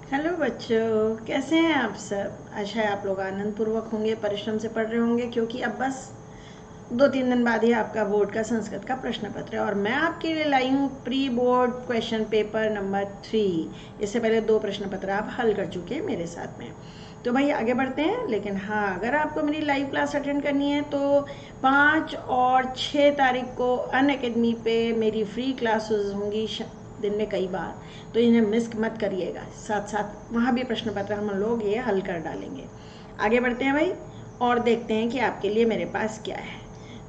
Hello बच्चों, कैसे हैं आप सब। आशा है आप लोग आनंद पूर्वक होंगे, परिश्रम से पढ़ रहे होंगे, क्योंकि अब बस 2-3 दिन बाद ही आपका बोर्ड का संस्कृत का प्रश्न पत्र है और मैं आपके लिए लाई हूँ pre board question paper number 3। इससे पहले 2 प्रश्न पत्र आप हल कर चुके हैं मेरे साथ में। तो भाई आगे बढ़ते हैं। लेकिन हाँ, अगर आपको मेरी लाइव क्लास अटेंड करनी है तो 5 और 6 तारीख को अनअकैडमी पे मेरी फ्री क्लासेस होंगी दिन में कई बार, तो इन्हें मिस मत करिएगा। साथ साथ वहाँ भी प्रश्न पत्र हम लोग ये हल कर डालेंगे। आगे बढ़ते हैं भाई और देखते हैं कि आपके लिए मेरे पास क्या है।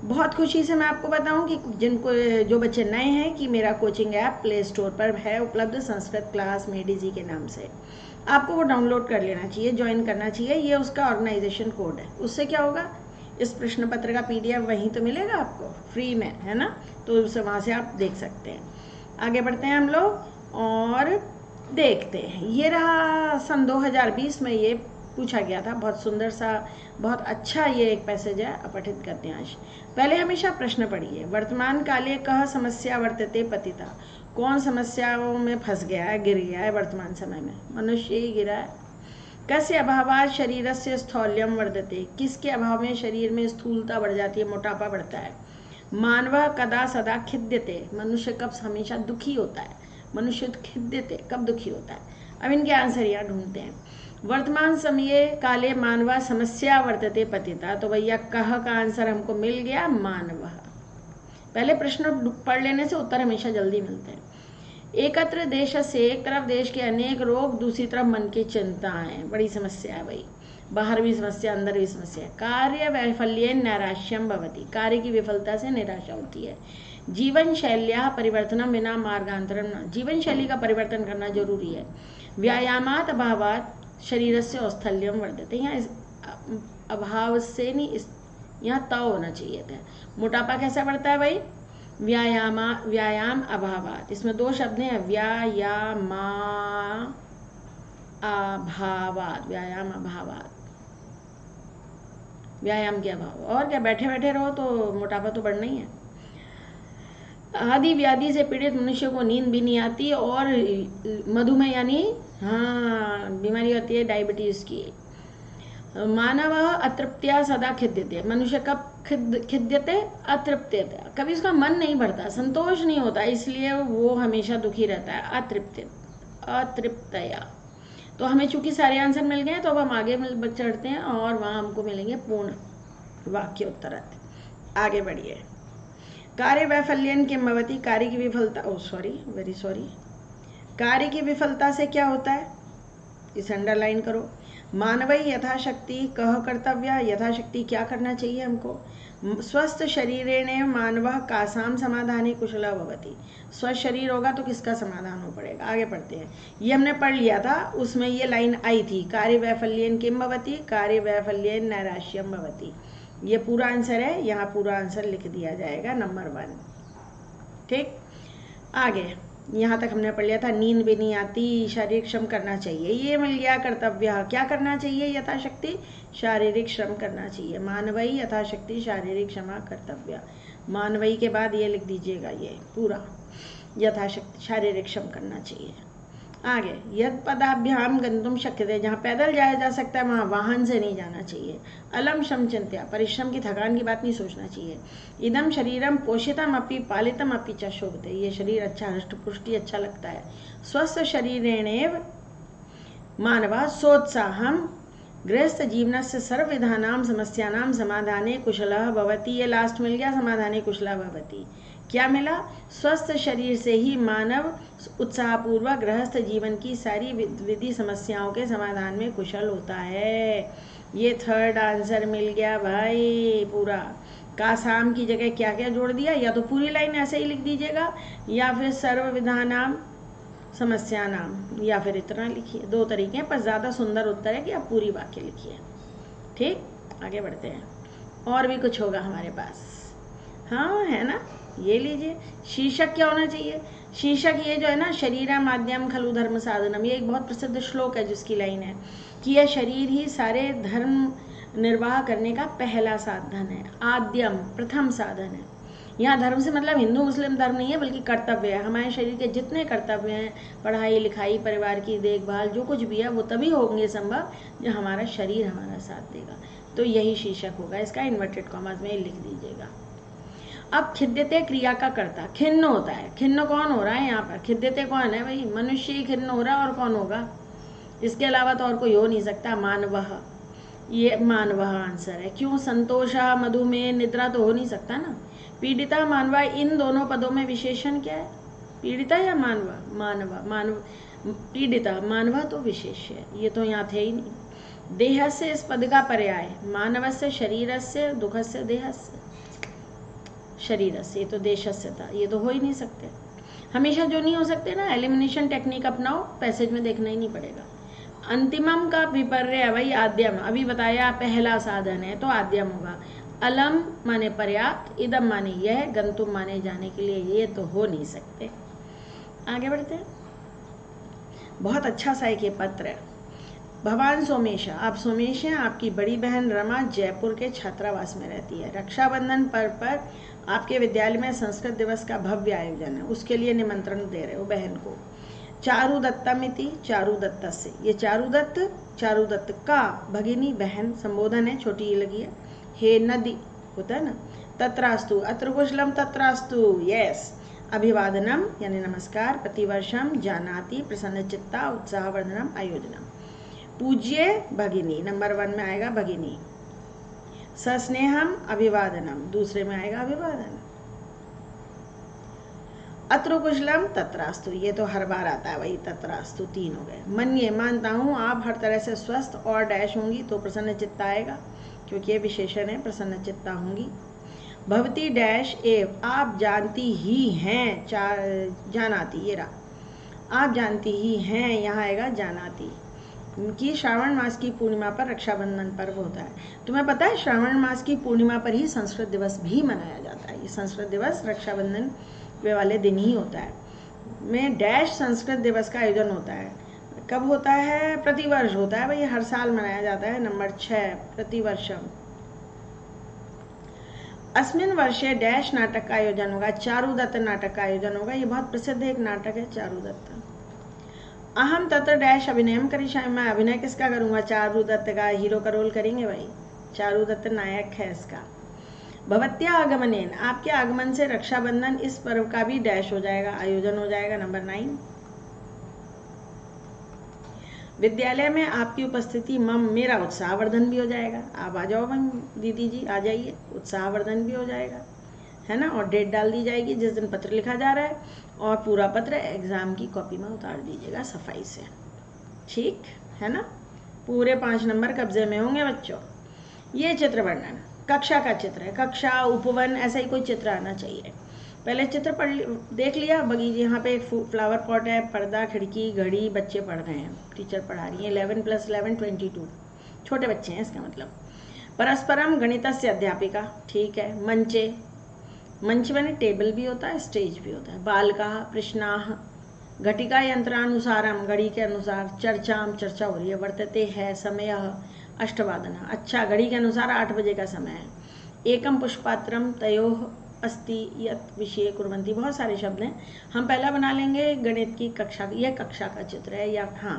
बहुत खुशी से मैं आपको बताऊं कि जो बच्चे नए हैं कि मेरा कोचिंग ऐप प्ले स्टोर पर है उपलब्ध, संस्कृत क्लास मेडी जी के नाम से। आपको वो डाउनलोड कर लेना चाहिए, ज्वाइन करना चाहिए। ये उसका ऑर्गेनाइजेशन कोड है। उससे क्या होगा, इस प्रश्न पत्र का PDF वहीं तो मिलेगा आपको फ्री में, है ना। तो उससे वहाँ से आप देख सकते हैं। आगे बढ़ते हैं हम लोग और देखते हैं। ये रहा सन 2020 में ये पूछा गया था। बहुत सुंदर सा, बहुत अच्छा ये एक पैसेज है, अपठित करते हैं आज। पहले हमेशा प्रश्न पढ़िए। वर्तमान काले कह समस्या वर्तते पतिता। कौन समस्याओं में फंस गया है, गिर गया है वर्तमान समय में? मनुष्य ही गिरा है। कस्य अभावात् शरीरस्य स्थौल्यं वर्धते। किसके अभाव में शरीर में स्थूलता बढ़ जाती है, मोटापा बढ़ता है? मानवः कदा सदा खिद्यते। मनुष्य कब हमेशा दुखी होता है? मनुष्य खिद्यते, कब दुखी होता है? अब इनके आंसर यहाँ ढूंढते हैं। वर्तमान समय काले मानवा समस्या वर्तते पतिता, तो भैया कह का आंसर हमको मिल गया, मानव। पहले प्रश्न पढ़ लेने से उत्तर हमेशा जल्दी मिलते हैं। एकत्र देश से, एक तरफ देश के अनेक रोग, दूसरी तरफ मन की चिंताएं, बड़ी समस्या है भाई। बाहर भी समस्या, अंदर भी समस्या। कार्य वैफल्य नैराश्यम भवति। कार्य की विफलता से निराशा होती है। जीवन शैल्या परिवर्तनम बिना मार्गांतरम न। जीवन शैली का परिवर्तन करना जरूरी है। व्यायामात अभावात शरीर से औस्थल्यम वर्धते। यहाँ अभाव से नहीं, यहाँ तव होना चाहिए था। मोटापा कैसा बढ़ता है भाई? व्यायाम अभावात। इसमें 2 शब्द हैं, व्यायामा अभावात, व्यायाम अभावात, व्यायाम के अभाव। और क्या, बैठे बैठे रहो तो मोटापा तो बढ़ना ही है। आदि व्याधि से पीड़ित मनुष्य को नींद भी नहीं आती और मधुमेह यानी बीमारी होती है डायबिटीज की। मानव अतृप्त्या सदा खिद्यते। मनुष्य कब खिद्यते? अतृप्त्यता। कभी उसका मन नहीं भरता, संतोष नहीं होता, इसलिए वो हमेशा दुखी रहता है। अतृप्तया। तो हमें चूंकि सारे आंसर मिल गए, तो अब हम आगे चढ़ते हैं और वहां हमको मिलेंगे पूर्ण वाक्य उत्तर। आगे बढ़िए। कार्य वैफल्यन किंभवति। कार्य की विफलता, वेरी सॉरी, कार्य की विफलता से क्या होता है, इसे अंडरलाइन करो। मानवई यथाशक्ति कह कर्तव्य। यथाशक्ति क्या करना चाहिए हमको? स्वस्थ शरीरेण मानव कासाम समाधाने कुशला भवति। स्वस्थ शरीर होगा तो किसका समाधान हो पड़ेगा। आगे पढ़ते हैं। ये हमने पढ़ लिया था, उसमें ये लाइन आई थी, कार्य वैफल्यन किम भवति, कार्य वैफल्यन नैराश्यम भवति। ये पूरा आंसर है, यहाँ पूरा आंसर लिख दिया जाएगा, नंबर 1। ठीक, आगे यहाँ तक हमने पढ़ लिया था। नींद भी नहीं आती, शारीरिक श्रम करना चाहिए, ये मिल गया। कर्तव्य क्या करना चाहिए? यथाशक्ति शारीरिक श्रम करना चाहिए। मानवई यथाशक्ति शारीरिक क्षमा कर्तव्य। मानवई के बाद ये लिख दीजिएगा, ये पूरा, यथाशक्ति शारीरिक श्रम करना चाहिए। आगे, यद पदाभ्याम गंतुम शक्यते। जहाँ पैदल जाया जा सकता है वहाँ वाहन से नहीं जाना चाहिए। अलम श्रम चिंत्या। परिश्रम की, थकान की बात नहीं सोचना चाहिए। इदम शरीरम पोषितम अपि पालितम अपि च शोभते। ये शरीर अच्छा, हष्ट पुष्टि अच्छा लगता है। स्वस्थ शरीरेणेव मानवा सोत्साहम गृहस्थ जीवनस्य सर्वविधानां समस्यानां समाधाने कुशलः भवति। ये लास्ट मिल गया, समाधाने कुशलः भवति। क्या मिला? स्वस्थ शरीर से ही मानव उत्साहपूर्वक गृहस्थ जीवन की सारी विधि समस्याओं के समाधान में कुशल होता है। ये 3rd आंसर मिल गया भाई पूरा। कासाम की जगह क्या क्या जोड़ दिया? या तो पूरी लाइन ऐसे ही लिख दीजिएगा, या फिर सर्व विधानाम समस्या नाम, या फिर इतना लिखिए। 2 तरीके हैं, पर ज़्यादा सुंदर उत्तर है कि आप पूरी वाक्य लिखिए। ठीक, आगे बढ़ते हैं। और भी कुछ होगा हमारे पास, हाँ है ना। ये लीजिए, शीर्षक क्या होना चाहिए? शीर्षक ये जो है ना, शरीरा माध्यम खलु धर्म साधनम, ये एक बहुत प्रसिद्ध श्लोक है जिसकी लाइन है कि यह शरीर ही सारे धर्म निर्वाह करने का पहला साधन है, आद्यम, प्रथम साधन है। यहाँ धर्म से मतलब हिंदू मुस्लिम धर्म नहीं है, बल्कि कर्तव्य है। हमारे शरीर के जितने कर्तव्य हैं, पढ़ाई लिखाई, परिवार की देखभाल, जो कुछ भी है वो तभी होंगे संभव जब हमारा शरीर हमारा साथ देगा। तो यही शीर्षक होगा इसका, इन्वर्टेड कॉमास में लिख दीजिएगा। अब खिद्यते क्रिया का कर्ता खिन्न होता है। खिन्न कौन हो रहा है यहाँ पर? खिद्यते कौन है भाई? मनुष्य ही खिन्न हो रहा है, और कौन होगा? इसके अलावा तो और कोई हो नहीं सकता। मानवः, ये मानवः आंसर है। क्यों? संतोष, मधुमेह, निद्रा तो हो नहीं सकता ना। पीड़िता, मानवा, इन दोनों पदों में विशेषण क्या है? पीड़िता या मानवा? मानवा, मानव, पीड़िता, मानवा तो विशेष है, ये तो यहाँ थे ही नहीं। देह से इस पद का पर्याय, मानव से शरीर से, दुख से देह से, शरीर से, ये तो देश से था, ये तो हो ही नहीं सकते। हमेशा जो नहीं हो सकते ना, एलिमिनेशन टेक्निक अपनाओ, पैसेज में देखना ही नहीं पड़ेगा। अंतिमम का विपर्य भाई आद्यम, अभी बताया पहला साधन है तो आद्यम होगा। अलम माने पर्याप्त, इदम माने यह, गंतुम माने जाने के लिए, ये तो हो नहीं सकते। आगे बढ़ते हैं। बहुत अच्छा सा एक ये पत्र है। भगवान सोमेशा, आप सोमेश हैं। आपकी बड़ी बहन रमा जयपुर के छात्रावास में रहती है। रक्षाबंधन पर्व पर आपके विद्यालय में संस्कृत दिवस का भव्य आयोजन है, उसके लिए निमंत्रण दे रहे हो बहन को। चारु दत्तमिति, चारु दत्त से, ये चारु दत्त का भगिनी बहन संबोधन है, छोटी ही लगी है। हे नदी होता है ना। तत्रास्तु, अत्र कुशलम तत्रास्तु, यस। अभिवादनम यानी नमस्कार, प्रतिवर्षम जानाति, प्रसन्नचित्ता, उत्साहवर्धनम, आयोजनम। पूज्य भगिनी, नंबर 1 में आएगा भगिनी। सस्नेहम अभिवादनम, दूसरे में आएगा अभिवादन। अत्र कुशलम तत्रास्तु, ये तो हर बार आता है वही, तत्रास्तु 3 हो गए। मन्ये, मानता हूँ आप हर तरह से स्वस्थ और डैश होंगी, तो प्रसन्न चित्ता आएगा, क्योंकि ये विशेषण है, प्रसन्न चित्ता होंगी। भवती डैश एव, आप जानती ही हैं, जानाती, ये रहा, आप जानती ही हैं, यहाँ आएगा जानाती, कि श्रावण मास की पूर्णिमा पर रक्षाबंधन पर्व होता है। तुम्हें पता है श्रावण मास की पूर्णिमा पर ही संस्कृत दिवस भी मनाया जाता है। ये संस्कृत दिवस रक्षाबंधन वाले दिन ही होता है। में डैश संस्कृत दिवस का आयोजन होता है। कब होता है? प्रतिवर्ष होता है भाई, हर साल मनाया जाता है। नंबर 6, प्रतिवर्षम। अस्मिन वर्षे डैश नाटक का आयोजन होगा, चारुदत्त नाटक का आयोजन होगा। ये बहुत प्रसिद्ध एक नाटक है चारुदत्त। अहम तत्र डैश अभिनयम करिष्यामि, मैं अभिनय किसका करूंगा? चारुदत्त का, हीरो का रोल करेंगे भाई, चारुदत्त नायक है इसका। भवत्या आगमनेन, आपके आगमन से रक्षाबंधन इस पर्व का भी डैश हो जाएगा, आयोजन हो जाएगा। नंबर 9, विद्यालय में आपकी उपस्थिति मम, मेरा उत्साहवर्धन भी हो जाएगा। आप आ जाओ दीदी जी, आ जाइए, उत्साहवर्धन भी हो जाएगा, है ना। और डेट डाल दी जाएगी जिस दिन पत्र लिखा जा रहा है, और पूरा पत्र एग्जाम की कॉपी में उतार दीजिएगा सफाई से, ठीक है ना। पूरे 5 नंबर कब्जे में होंगे बच्चों। ये चित्र वर्णन कक्षा का चित्र है, कक्षा, उपवन, ऐसा ही कोई चित्र आना चाहिए। पहले चित्र देख लिया। बगीचे, यहाँ पे एक फ्लावर पॉट है, पर्दा, खिड़की, घड़ी, बच्चे पढ़ रहे हैं, टीचर पढ़ा रही है। 11 + 11 22, छोटे बच्चे हैं इसका मतलब। परस्परम गणितस्य अध्यापिका, ठीक है। मंचे, मंच में टेबल भी होता है, स्टेज भी होता है। बालका, प्रश्नाह, घटिका यंत्रानुसारम, घड़ी के अनुसार। चर्चाम, चर्चा हो रही है। वर्तते है, समय 8 अच्छा, घड़ी के अनुसार 8 बजे का समय है। एकम पुष्पात्रम तयोः अस्ति यत् विषय कुर्वन्ति, बहुत सारे शब्द हैं। हम पहला बना लेंगे गणित की कक्षा, यह कक्षा का चित्र है, या हाँ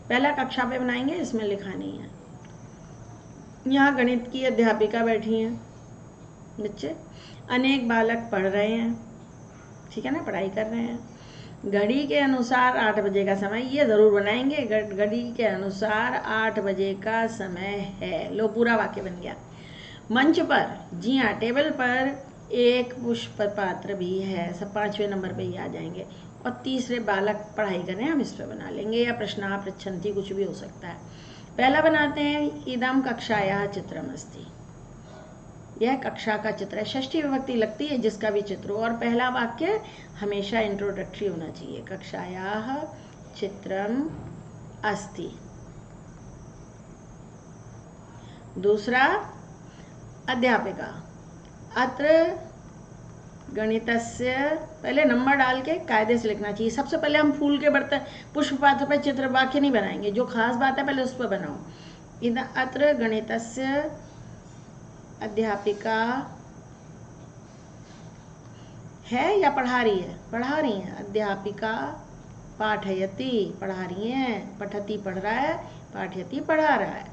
पहला कक्षा पे बनाएंगे, इसमें लिखा नहीं है। यहाँ गणित की अध्यापिका बैठी हैं, बच्चे, अनेक बालक पढ़ रहे हैं, ठीक है ना, पढ़ाई कर रहे हैं। घड़ी के अनुसार 8 बजे का समय, ये ज़रूर बनाएंगे। घड़ी के अनुसार 8 बजे का समय है। लो, पूरा वाक्य बन गया। मंच पर, जी हाँ, टेबल पर एक पुष्प पात्र भी है, सब 5वें नंबर पे ही आ जाएंगे। और तीसरे बालक पढ़ाई कर रहे हैं, हम इस पर बना लेंगे, या प्रश्न पृच्छन्ति, कुछ भी हो सकता है। पहला बनाते हैं, इदम कक्षायाः चित्रमस्ति, यह कक्षा का चित्र है। षष्ठी विभक्ति लगती है जिसका भी चित्र हो। और पहला वाक्य हमेशा इंट्रोडक्टरी होना चाहिए, कक्षायाः चित्रम अस्ति। दूसरा, अध्यापिका, अत्र गणितस्य, पहले नंबर डाल के कायदे से लिखना चाहिए। सबसे पहले हम फूल के बर्तन, पुष्प पात्र पर चित्र वाक्य नहीं बनाएंगे, जो खास बात है पहले उस पर बनाओ। इधर अत्र गणितस्य अध्यापिका है या पढ़ा रही है? पढ़ा रही हैं। अध्यापिका पाठयति, पढ़ा रही हैं। पठति पढ़ रहा है, पाठयति पढ़ा रहा है।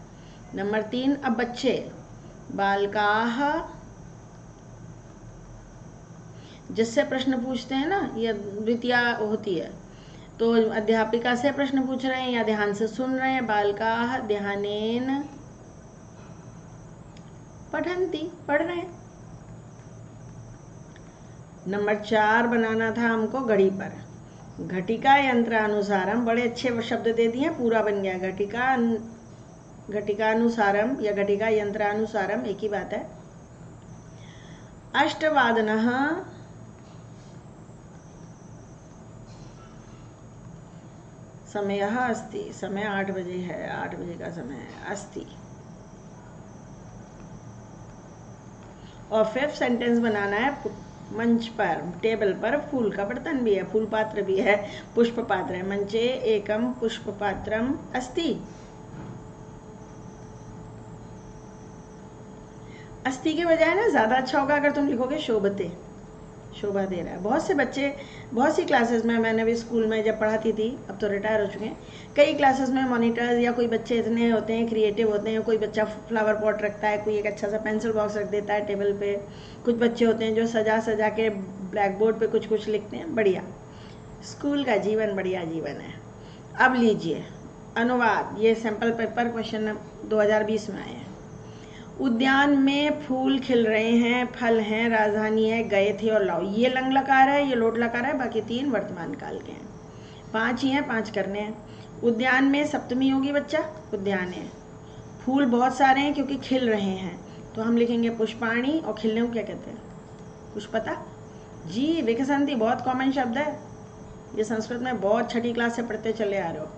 नंबर 3, अब बच्चे, बालकाः, जिससे प्रश्न पूछते हैं ना, ये द्वितीया होती है, तो अध्यापिका से प्रश्न पूछ रहे हैं या ध्यान से सुन रहे हैं। बालकाः ध्यानेन पठन्ति, पढ़ रहे हैं। नंबर 4 बनाना था हमको घड़ी पर। घटिका यंत्रानुसारम, बड़े अच्छे शब्द दे दिए, पूरा बन गया। घटिकानुसारम या घटिका यंत्रानुसारम एक ही बात है। अष्टवादनः, समयः अस्ति, समय 8 बजे है, 8 बजे का समय है। अस्ति। और 5th सेंटेंस बनाना है, मंच पर, टेबल पर फूल का बर्तन भी है, फूल पात्र भी है, पुष्प पात्र है। मंचे एकम पुष्प पात्रम अस्ति। अस्ति के बजाय ना ज़्यादा अच्छा होगा अगर तुम लिखोगे शोभते, शोभा दे रहा है। बहुत से बच्चे, बहुत सी क्लासेस में, मैंने भी स्कूल में जब पढ़ाती थी, अब तो रिटायर हो चुके हैं, कई क्लासेस में मॉनिटर्स या कोई बच्चे इतने होते हैं क्रिएटिव होते हैं, कोई बच्चा फ्लावर पॉट रखता है, कोई एक अच्छा सा पेंसिल बॉक्स रख देता है टेबल पे, कुछ बच्चे होते हैं जो सजा सजा के ब्लैक बोर्ड पे कुछ कुछ लिखते हैं। बढ़िया, स्कूल का जीवन बढ़िया जीवन है। अब लीजिए अनुवाद, ये सैम्पल पेपर क्वेश्चन 2020 में आए हैं। उद्यान में फूल खिल रहे हैं, फल हैं, राजधानी है, गए थे और लाओ। ये लंग लकार है, ये लोट लकार है, बाकी 3 वर्तमान काल के हैं। 5 ही हैं, 5 करने हैं। उद्यान में सप्तमी होगी बच्चा, उद्यान है। फूल बहुत सारे हैं क्योंकि खिल रहे हैं, तो हम लिखेंगे पुष्पाणी। और खिलने को क्या कहते हैं? पुष्पता जी। विकसंती बहुत कॉमन शब्द है, ये संस्कृत में बहुत 6ठी क्लास से पढ़ते चले आ रहे हो।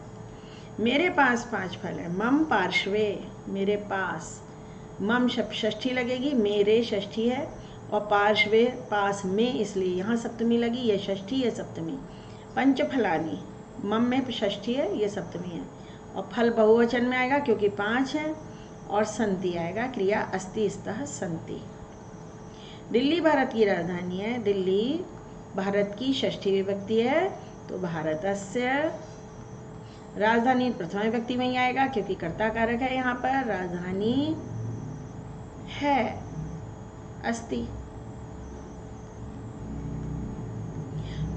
मेरे पास 5 फल है। मम पार्श्वे, मेरे पास। मम षष्ठी लगेगी, मेरे षष्ठी है, और पार्श्वे पास में, इसलिए यहाँ सप्तमी लगी, ये षष्ठी है सप्तमी। पंच फलानी, मम में षष्ठी है, ये सप्तमी है, और फल बहुवचन में आएगा क्योंकि 5 है, और संति आएगा, क्रिया अस्ति स्तः संति। दिल्ली भारत की राजधानी है, दिल्ली भारत की षष्ठी विभक्ति है, तो भारतस्य। राजधानी प्रथमा विभक्ति में ही आएगा क्योंकि कर्ता कारक है यहाँ पर, राजधानी है, अस्ति।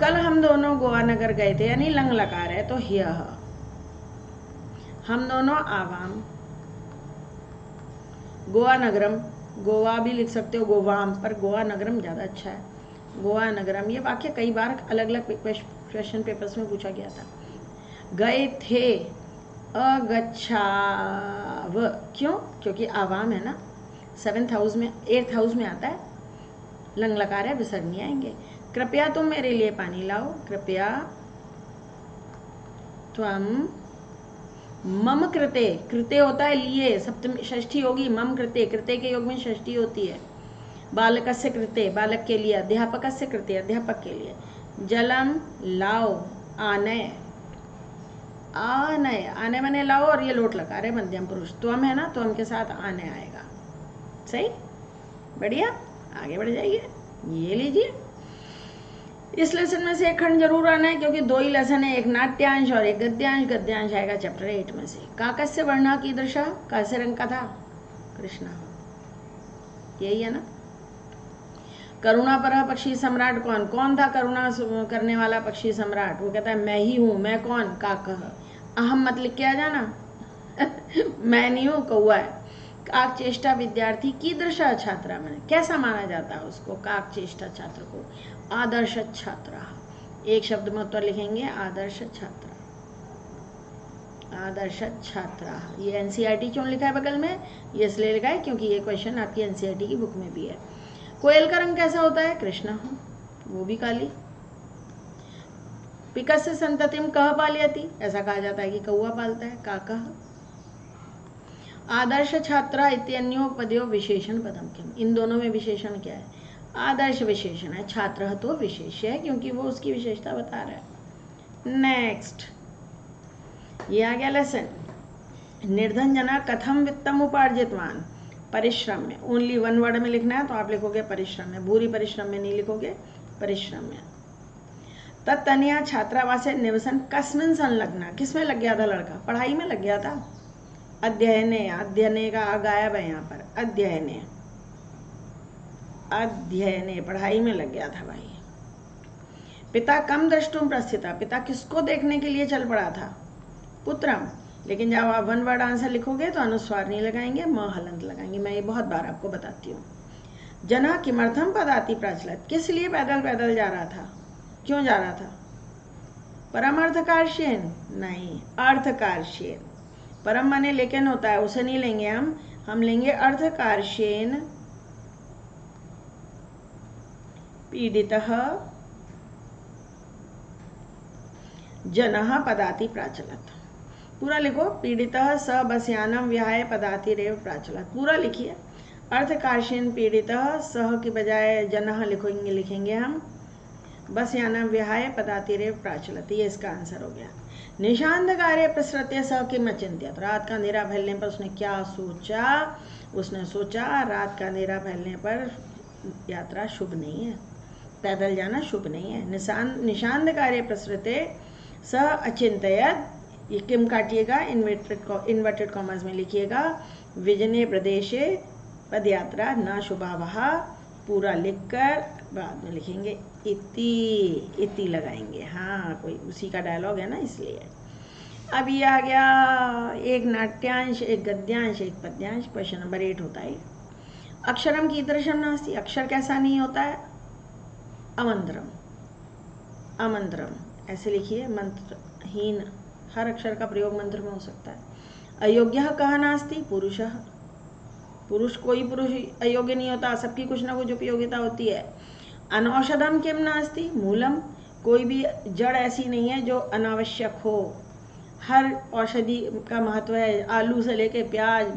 कल हम दोनों गोवा नगर गए थे, यानी लंग लकार है, तो ह्यः। हम दोनों आवाम, गोवा नगरम, गोवा भी लिख सकते हो, गोवाम, पर गोवा नगरम ज़्यादा अच्छा है। गोवा नगरम, ये वाक्य कई बार अलग अलग क्वेश्चन पेपर्स में पूछा गया था। गए थे, अगच्छाव, क्यों? क्योंकि आवाम है ना। 7th हाउस में, 8th हाउस में आता है, लंग लकार है, विसर्ग नहीं आएंगे। कृपया तुम मेरे लिए पानी लाओ, कृपया त्वम मम कृते, कृते होता है लिए, सप्तमी षष्ठी होगी, मम कृते, कृते के योग में षष्ठी होती है। बालकस्य कृते, बालक के लिए। अध्यापकस्य कृते, अध्यापक के लिए। जलम लाओ, आनय, आनय, आने मैंने लाओ, और ये लोट लकार है, मध्यम पुरुष। त्वम है ना, त्वम के साथ आने आएगा। सही, बढ़िया, आगे बढ़ जाइए। ये लीजिए, इस लेसन में से एक खंड जरूर आना है क्योंकि 2 ही लेसन है, एक नाट्यांश और एक गद्यांश। गद्यांश आएगा चैप्टर 8 में से। काकस्य वर्णा कीदृशः, कैसे रंग का था? कृष्णा, यही है ना। करुणापरः पक्षी सम्राट कौन? कौन था करुणा करने वाला पक्षी सम्राट? वो कहता है मैं ही हूँ। मैं कौन? काकः। अहम मत लिख के आ जाना मैं नहीं हूँ, कौआ है। काक चेष्टा विद्यार्थी कीदृशः छात्रा, मैंने कैसा माना जाता है उसको? काक चेष्टा छात्र को आदर्श छात्रा। एक शब्द में उत्तर लिखेंगे, आदर्श छात्रा, आदर्श छात्रा। ये एनसीईआरटी क्यों लिखा है बगल में? ये इसलिए लिखा है क्योंकि ये क्वेश्चन आपकी एनसीईआरटी की बुक में भी है। कोयल का रंग कैसा होता है? कृष्णा, वो भी काली। पिकस्य संततिम कह पालयति, ऐसा कहा जाता है कि कौआ पालता है, काकः। आदर्श छात्रा इत्यन्यो पदयो विशेषण पदम किम, इन दोनों में विशेषण क्या है? आदर्श विशेषण है, छात्र तो विशेष है क्योंकि वो उसकी विशेषता बता रहा है। नेक्स्ट, ये आ गया लेसन। निर्धन जना कथम वित्तम उपार्जितवान, परिश्रम में। ओनली 1 वर्ड में लिखना है तो आप लिखोगे परिश्रम में, भूरी परिश्रम में नहीं लिखोगे, परिश्रम्य। तत्तनया छात्रावासे निवसन कस्मिन् संलग्ना, किसमें लग गया था लड़का? पढ़ाई में लग गया था। अध्ययने, अध्ययने का गायब है यहाँ पर, अध्ययने, अध्ययने पढ़ाई में लग गया था भाई। पिता कम द्रष्टुम प्रस्थिता, पिता किसको देखने के लिए चल पड़ा था? पुत्रम। लेकिन जब आप वन वर्ड आंसर लिखोगे तो अनुस्वार नहीं लगाएंगे, म हलंत लगाएंगे। मैं ये बहुत बार आपको बताती हूँ। जना किमर्थम पदाति प्रचलत, किस लिए पैदल पैदल जा रहा था? क्यों जा रहा था? परमार्थकार्षेन नहीं, अर्थकार्षेन। परम माने लेकिन होता है, उसे नहीं लेंगे हम लेंगे अर्थकार्षेन पीडितः जनः पदाति प्राचलत। पूरा लिखो, पीड़ितः स बसयानम विहाय पदातिरेव प्राचलत, पूरा लिखिए। अर्थकार्षेन पीड़ितः, सह की बजाय जनः लिखेंगे हम, बसयानम विहाय पदातिरेव प्राचलत, ये इसका आंसर हो गया। निशांधकारे प्रसृत्य स किम अचिंत्यत, रात का अंधेरा फैलने पर उसने क्या सोचा? उसने सोचा रात का अंधेरा फैलने पर यात्रा शुभ नहीं है, पैदल जाना शुभ नहीं है। निशांधकारे प्रसृत्य स अचिंत्यत, ये किम काटिएगा, इन्वर्टेड कॉमर्स में लिखिएगा। विजने प्रदेशे पदयात्रा न शुभावह, पूरा लिखकर बाद में लिखेंगे इति लगाएंगे। हाँ, कोई उसी का डायलॉग है ना, इसलिए। अब ये आ गया एक नाट्यांश, एक गद्यांश, एक पद्यांश। क्वेश्चन नंबर 8 होता है अक्षरम कीदृशम नास्ति, अक्षर कैसा नहीं होता है? अमंत्रम, अमंत्रम ऐसे लिखिए, मंत्रहीन। हर अक्षर का प्रयोग मंत्र में हो सकता है। अयोग्य कहा नास्ति, पुरुषः, पुरुष कोई पुरुष अयोग्य नहीं होता, सबकी कुछ ना कुछ उपयोगिता होती है। अनौषधम किम नास्ति, मूलम, कोई भी जड़ ऐसी नहीं है जो अनावश्यक हो, हर औषधि का महत्व है। आलू से लेके प्याज,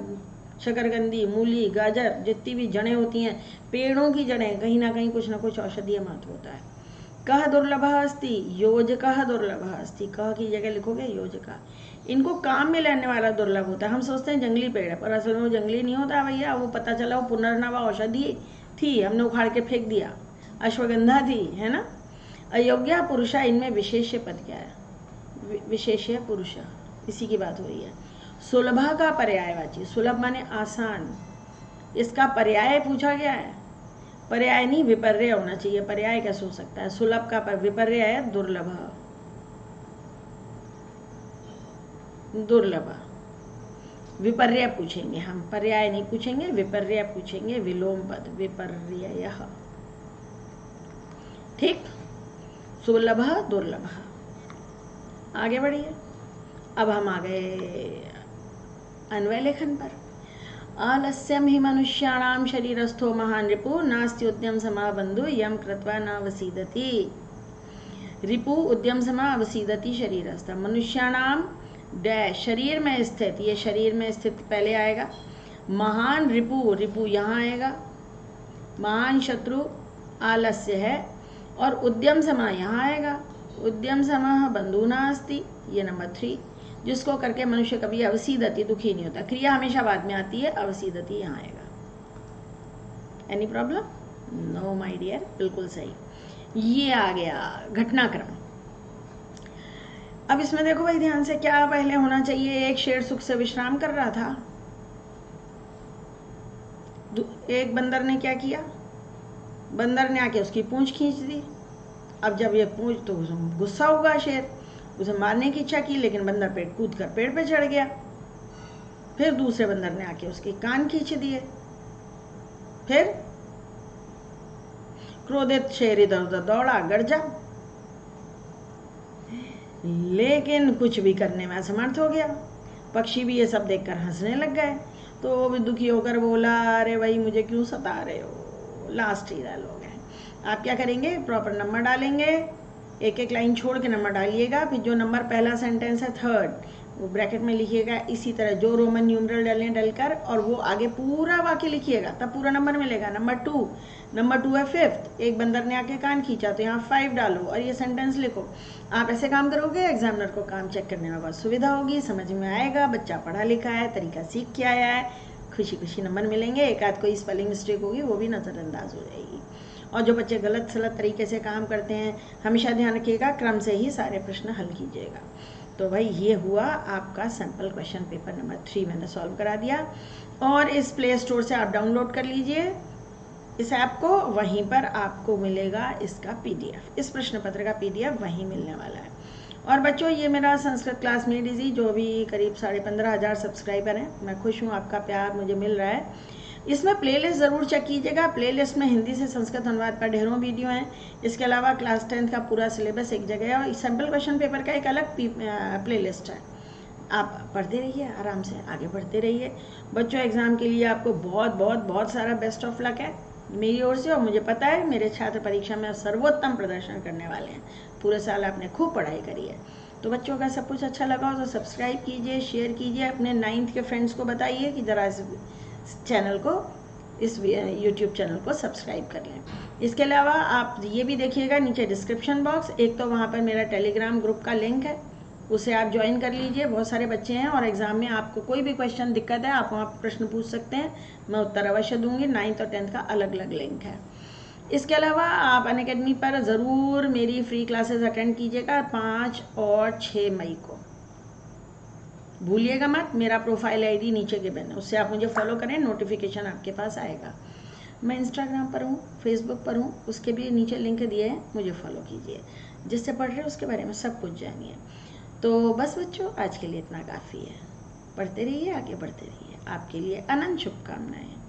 शकरकंदी, मूली, गाजर, जितनी भी जड़ें होती हैं, पेड़ों की जड़ें, कहीं ना कहीं कुछ ना कुछ औषधीय महत्व होता है। कह दुर्लभ अस्ति, योजकः दुर्लभ अस्ति, कह की जगह लिखोगे योजका। इनको काम में लेने वाला दुर्लभ होता है। हम सोचते हैं जंगली पेड़ है, पर असल में वो जंगली नहीं होता भैया, वो पता चला वो पुनर्नवा औषधि थी, हमने उखाड़ के फेंक दिया, अश्वगंधा थी, है ना। अयोग्य पुरुष, इनमें विशेष्य पद क्या है? विशेष्य पुरुष, इसी की बात हो रही है। सुलभ का पर्यायवाची, सुलभ माने आसान, इसका पर्याय पूछा गया है। पर्याय नहीं, विपर्य होना चाहिए। पर्याय कैसे हो सकता है? सुलभ का विपर्य है दुर्लभ, दुर्लभ। विपर्य पूछेंगे हम, पर्याय नहीं पूछेंगे, विपर्य पूछेंगे। विलोम पद, विपर्ययः, ठीक। सुलभ, दुर्लभ। आगे बढ़िए। अब हम आ गए अन्वय लेखन पर। आलस्यम ही मनुष्याणाम शरीरस्थो महान रिपु, नास्ति उद्यम समा बंधु यम कृत्वा न वसीदति। रिपु उद्यम समा वसीदति शरीरस्थ। मनुष्याणाम डैश, शरीर में स्थित, ये शरीर में स्थित पहले आएगा। महान रिपु, रिपु यहाँ आएगा। महान शत्रु आलस्य है, और उद्यम समा यहाँ आएगा। उद्यम समा बंधु नास्ति, ये नंबर 3, जिसको करके मनुष्य कभी अवसीदति, दुखी नहीं होता। क्रिया हमेशा बाद में आती है, अवसीदति यहाँ आएगा। Any problem? No my dear, बिल्कुल सही। ये आ गया घटनाक्रम। अब इसमें देखो भाई ध्यान से, क्या पहले होना चाहिए? एक शेर सुख से विश्राम कर रहा था, एक बंदर ने क्या किया? बंदर ने आके उसकी पूंछ खींच दी। अब जब ये पूंछ, तो गुस्सा होगा शेर, उसे मारने की इच्छा की, लेकिन बंदर पेट कूद कर पेड़ पे चढ़ गया। फिर दूसरे बंदर ने आके उसके कान खींच दिए। फिर क्रोधित शेर इधर उधर दौड़ा, गरजा, लेकिन कुछ भी करने में असमर्थ हो गया। पक्षी भी ये सब देखकर हंसने लग गए। तो वो भी दुखी होकर बोला, अरे भाई मुझे क्यों सता रहे हो। लास्ट ही डायलॉग है। आप क्या करेंगे? प्रॉपर नंबर डालेंगे, एक एक लाइन छोड़ के नंबर डालिएगा। फिर जो नंबर पहला सेंटेंस है थर्ड, वो ब्रैकेट में लिखिएगा। इसी तरह जो रोमन न्यूमरल डालें डलकर, और वो आगे पूरा वाक्य लिखिएगा, तब पूरा नंबर मिलेगा। नंबर 2 है 5th, एक बंदर ने आके कान खींचा, तो यहाँ 5 डालो और ये सेंटेंस लिखो। आप ऐसे काम करोगे, एग्जामिनर को काम चेक करने में बहुत सुविधा होगी, समझ में आएगा, बच्चा पढ़ा लिखा है, तरीका सीख के आया है, खुशी खुशी नंबर मिलेंगे। एक आध कोई स्पेलिंग मिस्टेक होगी, वो भी नज़रअंदाज हो जाएगी। और जो बच्चे गलत सलत तरीके से काम करते हैं, हमेशा ध्यान रखिएगा क्रम से ही सारे प्रश्न हल कीजिएगा। तो भाई ये हुआ आपका सैम्पल क्वेश्चन पेपर नंबर 3 मैंने सॉल्व करा दिया। और इस प्ले स्टोर से आप डाउनलोड कर लीजिए इस ऐप को, वहीं पर आपको मिलेगा इसका PDF, इस प्रश्न पत्र का PDF वहीं मिलने वाला है। और बच्चों ये मेरा संस्कृत क्लास में डीजी जो भी करीब 15,500 सब्सक्राइबर हैं, मैं खुश हूँ, आपका प्यार मुझे मिल रहा है। इसमें प्लेलिस्ट ज़रूर चेक कीजिएगा। प्लेलिस्ट में हिंदी से संस्कृत अनुवाद का ढेरों वीडियो हैं। इसके अलावा क्लास 10th का पूरा सिलेबस एक जगह है और सैम्पल क्वेश्चन पेपर का एक अलग प्लेलिस्ट है। आप पढ़ते रहिए, आराम से आगे बढ़ते रहिए। बच्चों एग्ज़ाम के लिए आपको बहुत बहुत बहुत सारा बेस्ट ऑफ लक है मेरी ओर से। और मुझे पता है मेरे छात्र परीक्षा में सर्वोत्तम प्रदर्शन करने वाले हैं। पूरे साल आपने खूब पढ़ाई करी है। तो बच्चों का सब कुछ अच्छा लगा हो तो सब्सक्राइब कीजिए, शेयर कीजिए, अपने 9th के फ्रेंड्स को बताइए कि ज़रा इस चैनल को, इस YouTube चैनल को सब्सक्राइब कर लें। इसके अलावा आप ये भी देखिएगा नीचे डिस्क्रिप्शन बॉक्स, एक तो वहाँ पर मेरा टेलीग्राम ग्रुप का लिंक है, उसे आप ज्वाइन कर लीजिए। बहुत सारे बच्चे हैं और एग्ज़ाम में आपको कोई भी क्वेश्चन दिक्कत है आप वहाँ प्रश्न पूछ सकते हैं, मैं उत्तर अवश्य दूंगी। 9th और 10th का अलग अलग लिंक है। इसके अलावा आप अनअकैडमी पर ज़रूर मेरी फ्री क्लासेस अटेंड कीजिएगा 5 और 6 मई को। भूलिएगा मत, मेरा प्रोफाइल ID नीचे गिवन है, उससे आप मुझे फॉलो करें, नोटिफिकेशन आपके पास आएगा। मैं इंस्टाग्राम पर हूँ, फेसबुक पर हूँ, उसके भी नीचे लिंक दिए हैं, मुझे फॉलो कीजिए। जिससे पढ़ रहे हैं उसके बारे में सब कुछ जानिए। तो बस बच्चों आज के लिए इतना काफ़ी है। पढ़ते रहिए, आगे बढ़ते रहिए। आपके लिए अनंत शुभकामनाएं।